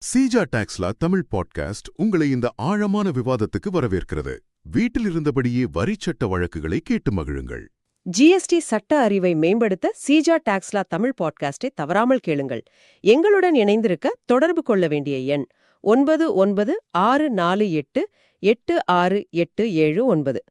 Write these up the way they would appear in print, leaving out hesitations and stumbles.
Seeja Taxila Tamil podcast உங்களை இந்த ஆழமான விவாதத்துக்கு வரவேற்கிறது. வீட்டில் இருந்தபடியே வரிச்சட்ட வழக்குகளை கேட்டு மகிழுங்கள். ஜிஎஸ்டி சட்ட அறிவை மேம்படுத்த சீஜா டாக்ஸ்லா தமிழ் பாட்காஸ்டை தவறாமல் கேளுங்கள். எங்களுடன் இணைந்திருக்க தொடர்பு கொள்ள வேண்டிய எண் 9964488687.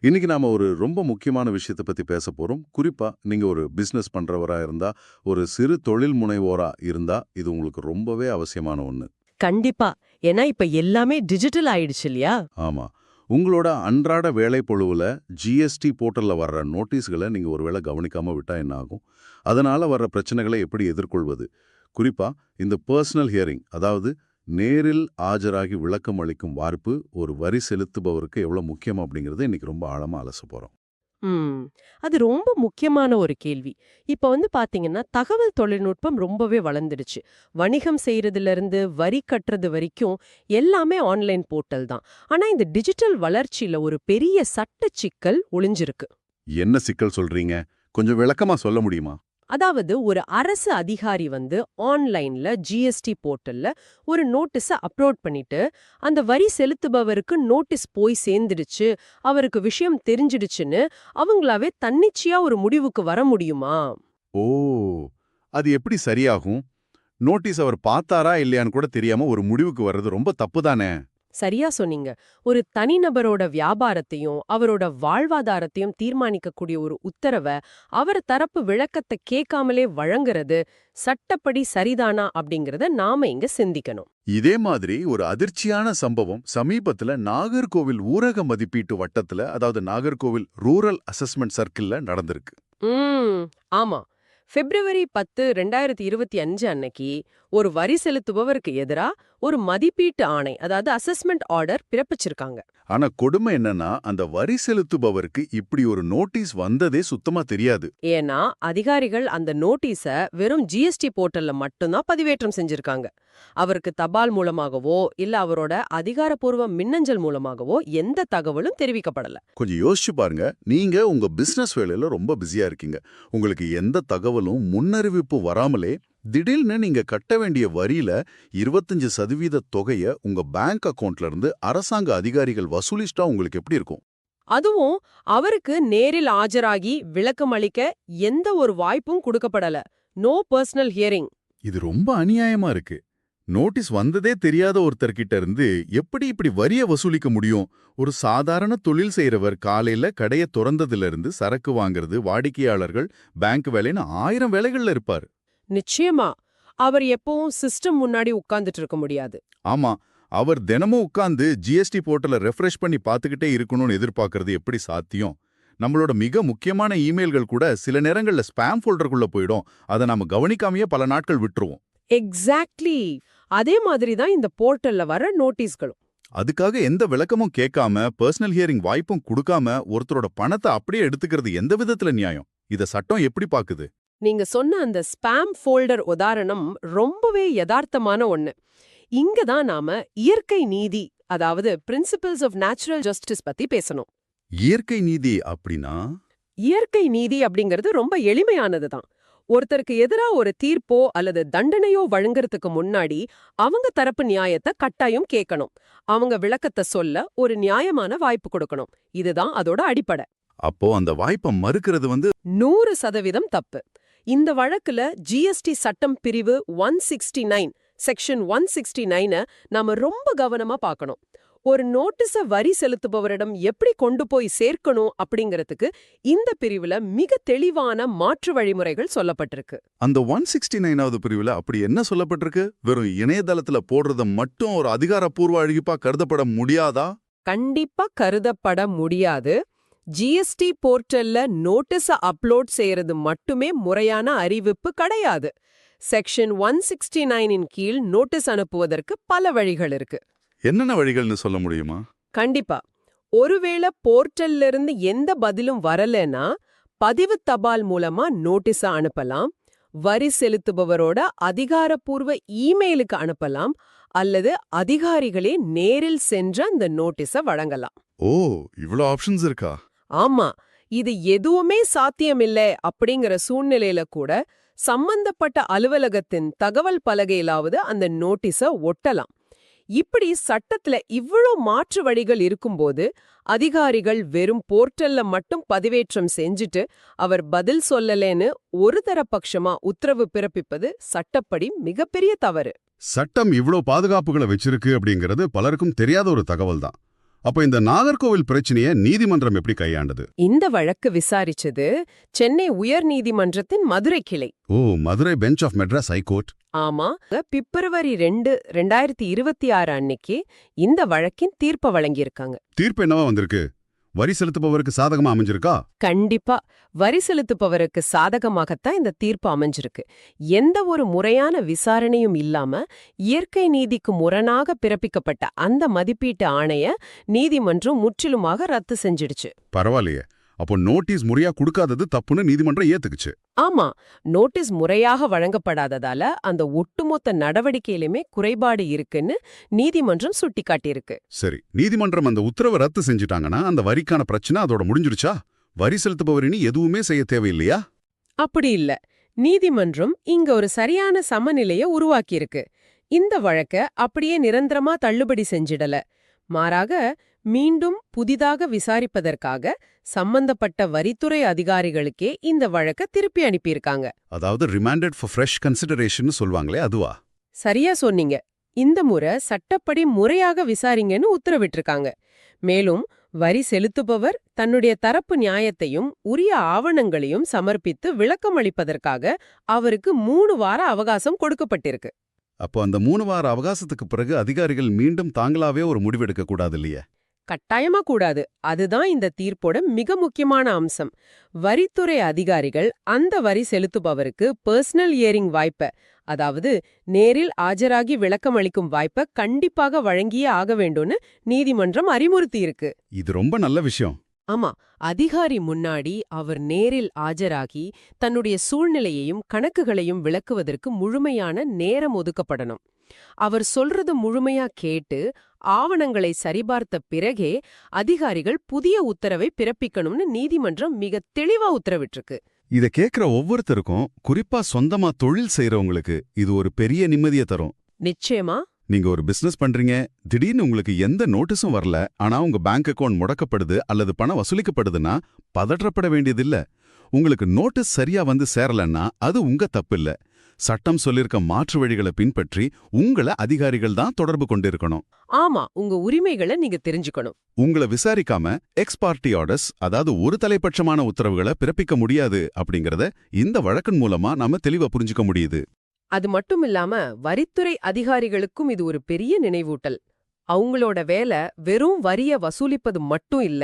இன்னைக்கு நாம ஒரு ரொம்ப முக்கியமான விஷயத்தை பத்தி பேச போறோம். குறிப்பா நீங்க ஒரு பிசினஸ் பண்றவரா இருந்தா, ஒரு சிறு தொழில் முனைவோரா இருந்தா, இது உங்களுக்கு ரொம்பவே அவசியமான ஒண்ணு. கண்டிப்பா, ஏன்னா இப்ப எல்லாமே டிஜிட்டல் ஆயிடுச்சு இல்லையா? ஆமா. உங்களோட அன்றாட வேலைப்பளுவுல ஜிஎஸ்டி போர்ட்டல்ல வர்ற நோட்டீஸ்களை நீங்க ஒருவேளை கவனிக்காம விட்டா என்ன ஆகும்? அதனால வர்ற பிரச்சனைகளை எப்படி எதிர்கொள்வது? குறிப்பா இந்த பர்சனல் ஹியரிங், அதாவது நேரில் ஆஜராகி விளக்கம் அளிக்கும் வார்ப்பு ஒரு வரி செலுத்துபவருக்கு எவ்வளவு முக்கியம் அப்படிங்கறத இன்னைக்கு ரொம்ப ஆழமா அலச போறோம். ம் அது ரொம்ப முக்கியமான ஒரு கேள்வி. இப்ப பாத்தீங்கன்னா தகவல் தொழில்நுட்பம் ரொம்பவே வளர்ந்துடுச்சு. வணிகம் செய்யறதுல இருந்து வரி கட்டுறது வரைக்கும் எல்லாமே ஆன்லைன் போர்ட்டல் தான். ஆனா இந்த டிஜிட்டல் வளர்ச்சியில ஒரு பெரிய சட்ட சிக்கல் ஒளிஞ்சிருக்கு. என்ன சிக்கல் சொல்றீங்க? கொஞ்சம் விளக்கமா சொல்ல முடியுமா? அதாவது ஒரு அரசு அதிகாரி ஆன்லைன்ல ஜிஎஸ்டி போர்ட்டல்ல ஒரு நோட்டீஸ அப்லோட் பண்ணிட்டு அந்த வரி செலுத்துபவருக்கு நோட்டீஸ் போய் சேர்ந்துடுச்சு, அவருக்கு விஷயம் தெரிஞ்சிடுச்சுன்னு அவங்களாவே தன்னிச்சையா ஒரு முடிவுக்கு வர முடியுமா? ஓ, அது எப்படி சரியாகும்? நோட்டீஸ் அவர் பார்த்தாரா இல்லையான்னு கூட தெரியாம ஒரு முடிவுக்கு வர்றது ரொம்ப தப்பு தானே? சரியா சொன்னீங்க. ஒரு தனிநபரோட வியாபாரத்தையும் அவரோட வாழ்வாதாரத்தையும் தீர்மானிக்கக்கூடிய ஒரு உத்தரவ அவர் தரப்பு விளக்கத்தை கேட்காமலே வழங்குறது சட்டப்படி சரிதானா அப்படிங்கறத நாம இங்க சிந்திக்கணும். இதே மாதிரி ஒரு அதிர்ச்சியான சம்பவம் சமீபத்துல நாகர்கோவில் ஊரக மதிப்பீட்டு வட்டத்துல, அதாவது நாகர்கோவில் ரூரல் அசஸ்மெண்ட் சர்க்கிள்ல நடந்திருக்கு. ஆமா. பிப்ரவரி 10, 2025 அன்னைக்கு ஒரு வரி செலுத்துபவருக்கு எதிரா ஒரு மதிப்பீட்டு ஆணை, அதாவது அசஸ்மெண்ட் ஆர்டர் பிறப்பிச்சிருக்காங்க. ஆனா கொடுமை என்னன்னா, அந்த வரி செலுத்துபவருக்கு இப்படி ஒரு நோட்டீஸ் வந்ததே சுத்தமா தெரியாது. ஏன்னா அதிகாரிகள் அந்த நோட்டீஸ வெறும் ஜிஎஸ்டி போர்ட்டல்ல மட்டும்தான் பதிவேற்றம் செஞ்சிருக்காங்க. அவருக்கு தபால் மூலமாகவோ இல்ல அவரோட அதிகாரப்பூர்வ மின்னஞ்சல் மூலமாகவோ எந்த தகவலும் தெரிவிக்கப்படல. கொஞ்சம் யோசிச்சு பாருங்க. நீங்க உங்க பிசினஸ் வேலையில ரொம்ப பிஸியா இருக்கீங்க. உங்களுக்கு எந்த தகவலும் முன்னறிவிப்பு வராமலே திடீர்னு நீங்க கட்ட வேண்டிய வரியில 25% தொகைய உங்க பேங்க் அக்கவுண்ட்ல இருந்து அரசாங்க அதிகாரிகள் வசூலிச்சிட்டா உங்களுக்கு எப்படி இருக்கும்? அதுவும் அவருக்கு நேரில் ஆஜராகி விளக்கம் அளிக்க எந்த ஒரு வாய்ப்பும் கொடுக்கப்படல. No personal hearing. இது ரொம்ப அநியாயமா இருக்கு. நோட்டீஸ் வந்ததே தெரியாத ஒருத்தர்கிட்ட இருந்து எப்படி இப்படி வரிய வசூலிக்க முடியும்? ஒரு சாதாரண தொழில் செய்யறவர் காலையில கடைய திறந்ததுல இருந்து சரக்கு வாங்குறது, வாடிக்கையாளர்கள், பேங்க் வேலைன்னு 1000 வேலைகள்ல இருப்பாரு. நிச்சயமா அவர் எப்பவும் சிஸ்டம் முன்னாடி உட்கார்ந்துட்டு இருக்க முடியாது. ஆமா, அவர் தினமும் உட்கார்ந்து ஜிஎஸ்டி போர்ட்டலை ரெஃப்ரெஷ் பண்ணி பார்த்துக்கிட்டே இருக்கணும்னு எதிர்பார்க்கறது எப்படி சாத்தியம்? நம்மளோட மிக முக்கியமான இமெயில்கள் கூட சில நேரங்கள்ல ஸ்பாம் ஃபோல்டருக்குள்ள போயிடும். அதை நாம கவனிக்காமையே பல நாட்கள் விட்டுருவோம். எக்ஸாக்ட்லி. அதே மாதிரி தான் இந்த போர்ட்டல்ல வர நோட்டீஸ்களும். அதுக்காக எந்த விளக்கமும் கேட்காம, பர்சனல் ஹியரிங் வாய்ப்பும் கொடுக்காம ஒருத்தரோட பணத்தை அப்படியே எடுத்துக்கிறது எந்த விதத்துல நியாயம்? இத சட்டம் எப்படி பாக்குது? நீங்க சொன்ன அந்த ஸ்பாம் ஃபோல்டர் உதாரணம் ரொம்பவே யதார்த்தமான ஒண்ணு. இங்க தான் நாம இயற்கை நீதி, அதாவது பிரின்சிபல்ஸ் ஆஃப் நேச்சுரல் ஜஸ்டிஸ் பத்தி பேசணும். இயற்கை நீதி அப்படின்னா? இயற்கை நீதி அப்படிங்கிறது ரொம்ப எளிமையானது தான். ஒருத்தருக்கு எதிரா ஒரு தீர்ப்போ அல்லது தண்டனையோ வழங்குறதுக்கு முன்னாடி அவங்க தரப்பு நியாயத்தை கட்டாயம் கேட்கணும். அவங்க விளக்கத்தை சொல்ல ஒரு நியாயமான வாய்ப்பு கொடுக்கணும். இதுதான் அதோட அடிப்படை. அப்போ அந்த வாய்ப்பை மறுக்கிறது 100% தப்பு. இந்த வழக்குல ஜிஎஸ்டி சட்டம் பிரிவு 169 செக்ஷன் 169 நாம ரொம்ப கவனமா பார்க்கணும். ஒரு நோட்டீஸ வரி செலுத்துபவரிடம் எப்படி கொண்டு போய் சேர்க்கணும் அப்படிங்கறதுக்கு இந்த பிரிவுல மிக தெளிவான மாற்று வழிமுறைகள் சொல்லப்பட்டிருக்கு. அந்த 169வது பிரிவுல அப்படி என்ன சொல்லப்பட்டிருக்கு? வெறும் இணையதளத்துல போடுறத மட்டும் ஒரு அதிகாரப்பூர்வ அழிப்பா கருதப்பட முடியாதா? கண்டிப்பா கருதப்பட முடியாது. ஜிஎஸ்டி போர்ட்டல்ல நோட்டீஸ அப்லோட் செய்யறது மட்டுமே முறையான அறிவிப்பு கிடையாது. செக்ஷன் 169 கீழ் நோட்டீஸ் அனுப்புவதற்கு பல வழிகள் இருக்கு. என்னென்ன வழிகள்னு சொல்ல முடியுமா? கண்டிப்பா. ஒருவேளை போர்ட்டல்ல இருந்து எந்த பதிலும் வரலனா பதிவு தபால் மூலமா நோட்டீஸ அனுப்பலாம், வரி செலுத்துபவரோட அதிகாரப்பூர்வ இமெயிலுக்கு அனுப்பலாம், அல்லது அதிகாரிகளே நேரில் சென்று அந்த நோட்டீஸ வழங்கலாம். ஓ, இவ்ளோ ஆப்ஷன்ஸ் இருக்கா? ஆமா, இது எதுவுமே சாத்தியமில்லை அப்படிங்கிற சூழ்நிலையில கூட சம்பந்தப்பட்ட அலுவலகத்தின் தகவல் பலகையிலாவது அந்த நோட்டீஸ ஒட்டலாம். இப்படி சட்டத்துல இவ்ளோ மாற்று வழிகள் இருக்கும்போது அதிகாரிகள் வெறும் போர்ட்டல்ல மட்டும் பதிவேற்றம் செஞ்சுட்டு அவர் பதில் சொல்லலேன்னு ஒரு தரப்பட்சமா உத்தரவு பிறப்பிப்பது சட்டப்படி மிகப்பெரிய தவறு. சட்டம் இவ்ளோ பாதுகாப்புகளை வச்சிருக்கு அப்படிங்கிறது பலருக்கும் தெரியாத ஒரு தகவல் தான். அப்ப இந்த நாகர்கோவில் பிரச்சனைய நீதிமன்றம் எப்படி கையாண்டது? இந்த வழக்கு விசாரிச்சது சென்னை உயர்நீதிமன்றத்தின் மதுரை கிளை. ஓ, Madurai bench of Madras high court. ஆமா, பிப்ரவரி 2, 2026 அன்னைக்கு இந்த வழக்கின் தீர்ப்பை வழங்கியிருக்காங்க. தீர்ப்பு என்னவா வந்திருக்கு? வரி செலுத்துபவருக்கு சாதகமா அமைஞ்சிருக்கா? கண்டிப்பா வரி செலுத்துபவருக்கு சாதகமாகத்தான் இந்த தீர்ப்பு அமைஞ்சிருக்கு. எந்த ஒரு முறையான விசாரணையும் இல்லாம இயற்கை நீதிக்கு முரணாக பிறப்பிக்கப்பட்ட அந்த மதிப்பீட்டு ஆணைய நீதிமன்றம் முற்றிலுமாக ரத்து செஞ்சிடுச்சு. பரவாயில்லையே. அப்போ நோட்டீஸ் முறையா கொடுக்காதது தப்புன்னு நீதிமன்றம் ஏத்துக்குச்சு. ஆமா, நோட்டீஸ் முறையாக வழங்கப்படாததால அந்த ஒட்டுமொத்த நடவடிக்கையிலுமே குறைபாடு இருக்குன்னு நீதிமன்றம் சுட்டிக்காட்டியிருக்கு. சரி, நீதிமன்றம் அந்த உத்தரவை ரத்து செஞ்சுட்டாங்கன்னா அந்த வரிக்கான பிரச்சனை அதோட முடிஞ்சிருச்சா? வரி செலுத்துபவர் இனி எதுவுமே செய்ய தேவையில்லையா? அப்படி இல்ல. நீதிமன்றம் இங்க ஒரு சரியான சமநிலையை உருவாக்கியிருக்கு. இந்த வழக்க அப்படியே நிரந்தரமா தள்ளுபடி செஞ்சிடல. மாறாக மீண்டும் புதிதாக விசாரிப்பதற்காக சம்பந்தப்பட்ட வரித்துறை அதிகாரிகளுக்கே இந்த வழக்க திருப்பி அனுப்பியிருக்காங்க. அதாவது ரிமாண்டட் ஃபார் ஃப்ரெஷ் கன்சிடரேஷன் சொல்வாங்களே அதுவா? சரியா சொன்னீங்க. இந்த முறை சட்டப்படி முறையாக விசாரிங்கன்னு உத்தரவிட்டிருக்காங்க. மேலும் வரி செலுத்துபவர் தன்னுடைய தரப்பு நியாயத்தையும் உரிய ஆவணங்களையும் சமர்ப்பித்து விளக்கம் அளிப்பதற்காக அவருக்கு 3 வார அவகாசம் கொடுக்கப்பட்டிருக்கு. அப்போ அந்த 3 வார அவகாசத்துக்கு பிறகு அதிகாரிகள் மீண்டும் தாங்களாவே ஒரு முடிவெடுக்க கூடாது இல்லையே? கட்டாயமா கூடாது. அதுதான் இந்த தீர்ப்போட மிக முக்கியமான அம்சம். வரித்துறை அதிகாரிகள் அந்த வரி செலுத்துபவருக்கு பர்சனல் ஹியரிங் வாய்ப்ப, அதாவது நேரில் ஆஜராகி விளக்கம் அளிக்கும் வாய்ப்ப கண்டிப்பாக வழங்கியே ஆக வேண்டும்னு நீதிமன்றம் அறிவுறுத்தியிருக்கு. இது ரொம்ப நல்ல விஷயம். ஆமா, அதிகாரி முன்னாடி அவர் நேரில் ஆஜராகி தன்னுடைய சூழ்நிலையையும் கணக்குகளையும் விளக்குவதற்கு முழுமையான நேரம் ஒதுக்கப்படணும். அவர் சொல்றது முழுமையா கேட்டு ஆவணங்களை சரிபார்த்த பிறகே அதிகாரிகள் புதிய உத்தரவை பிறப்பிக்கணும்னு நீதிமன்றம் மிக தெளிவா உத்தரவிட்டிருக்கு. இத கேக்குற ஒவ்வொருத்தருக்கும், குறிப்பா சொந்தமா தொழில் செய்யறவங்களுக்கு இது ஒரு பெரிய நிம்மதியை தரும். நிச்சயமா. நீங்க ஒரு பிசினஸ் பண்றீங்க, திடீர்னு உங்களுக்கு எந்த நோட்டீஸும் வரல, ஆனா உங்க பேங்க் அக்கவுண்ட் முடக்கப்படுது அல்லது பணம் வசூலிக்கப்படுதுன்னா பதற்றப்பட வேண்டியதில்ல. உங்களுக்கு நோட்டீஸ் சரியா வந்து சேரலன்னா அது உங்க தப்பில்ல. சட்டம் சொல்லிருக்க மாற்று வழிகளை பின்பற்றி உங்களை அதிகாரிகள் தான் தொடர்பு கொண்டிருக்கணும். ஆமா, உங்க உரிமைகளை நீங்க தெரிஞ்சுக்கணும். உங்களை விசாரிக்காம எக்ஸ் பார்ட்டி ஆர்டர்ஸ், அதாவது ஒரு தலைப்பட்சமான உத்தரவுகளை பிறப்பிக்க முடியாது அப்படிங்கறத இந்த வழக்கின் மூலமா நாம தெளிவா புரிஞ்சுக்க முடியுது. அது மட்டும் இல்லாம வரித்துறை அதிகாரிகளுக்கும் இது ஒரு பெரிய நினைவூட்டல். அவங்களோட வேலை வெறும் வரிய வசூலிப்பது மட்டும் இல்ல,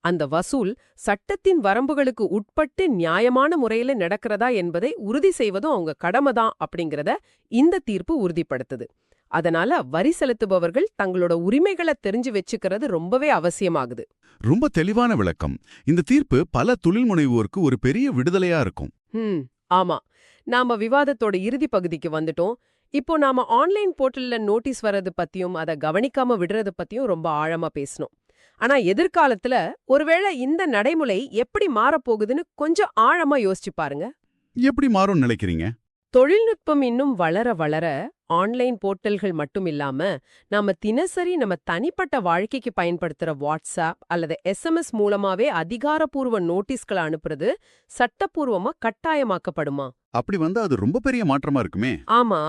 அந்த வசூல் சட்டத்தின் வரம்புகளுக்கு உட்பட்டு நியாயமான முறையில நடக்கிறதா என்பதை உறுதி செய்வதும் அவங்க கடமைதான் அப்படிங்கறத இந்த தீர்ப்பு உறுதிப்படுத்துது. அதனால வரி செலுத்துபவர்கள் தங்களோட உரிமைகளை தெரிஞ்சு வச்சுக்கிறது ரொம்பவே அவசியமாகுது. ரொம்ப தெளிவான விளக்கம். இந்த தீர்ப்பு பல தொழில் முனைவோருக்கு ஒரு பெரிய விடுதலையா இருக்கும். ஆமா. நாம விவாதத்தோட இறுதி பகுதிக்கு வந்துட்டோம். இப்போ நாம ஆன்லைன் போர்ட்டல்ல நோட்டீஸ் வர்றது பத்தியும் அதை கவனிக்காம விடுறது பத்தியும் ரொம்ப ஆழமா பேசணும். ஆனா எதிர்காலத்துல ஒருவேளை இந்த நடைமுறை எப்படி மாறப்போகுதுன்னு கொஞ்சம் ஆழமா யோசிச்சு பாருங்க. எப்படி மாறும்னு நினைக்கிறீங்க? தொழில்நுட்பம் இன்னும் வளர வளர ஆன்லைன் போர்ட்டல்கள் மட்டும் இல்லாம நாம தினசரி நம்ம தனிப்பட்ட வாழ்க்கைக்கு பயன்படுத்துற வாட்ஸ்அப் அல்லது SMS மூலமாவே அதிகாரப்பூர்வ நோட்டீஸ்களை அனுப்புறது சட்டப்பூர்வமா கட்டாயமாக்கப்படுமா? அப்படி வந்தா அது ரொம்ப பெரிய மாற்றமா இருக்குமே. ஆமா,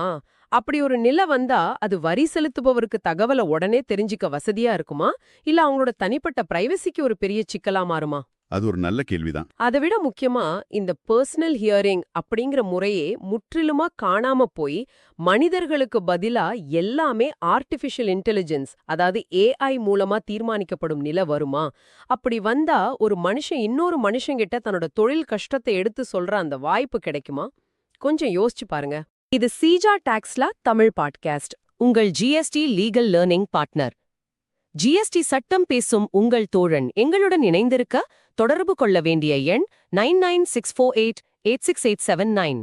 அப்படி ஒரு நிலை வந்தா அது வரி செலுத்துபவருக்கு தகவலை உடனே தெரிஞ்சுக்க வசதியா இருக்குமா, இல்ல அவங்களோட தனிப்பட்ட பிரைவசிக்கு ஒரு பெரிய சிக்கலா மாறுமா? அது ஒரு நல்ல கேள்விதான். அதை விட முக்கியமா இந்த பர்சனல் ஹியரிங் அப்படிங்கிற முறையே முற்றிலுமா காணாம போய் மனிதர்களுக்கு பதிலா எல்லாமே ஆர்டிஃபிஷியல் இன்டெலிஜென்ஸ், அதாவது AI மூலமா தீர்மானிக்கப்படும் நிலை வருமா? அப்படி வந்தா ஒரு மனுஷன் இன்னொரு மனுஷங்கிட்ட தன்னோட தொழில் கஷ்டத்தை எடுத்து சொல்ற அந்த வாய்ப்பு கிடைக்குமா? கொஞ்சம் யோசிச்சு பாருங்க. இது சீஜா டாக்ஸ்லா தமிழ் பாட்காஸ்ட், உங்கள் GST legal learning partner. GST சட்டம் பேசும் உங்கள் தோழன் எங்களுடன் இணைந்திருக்க தொடர்பு கொள்ள வேண்டிய எண் 9964886879.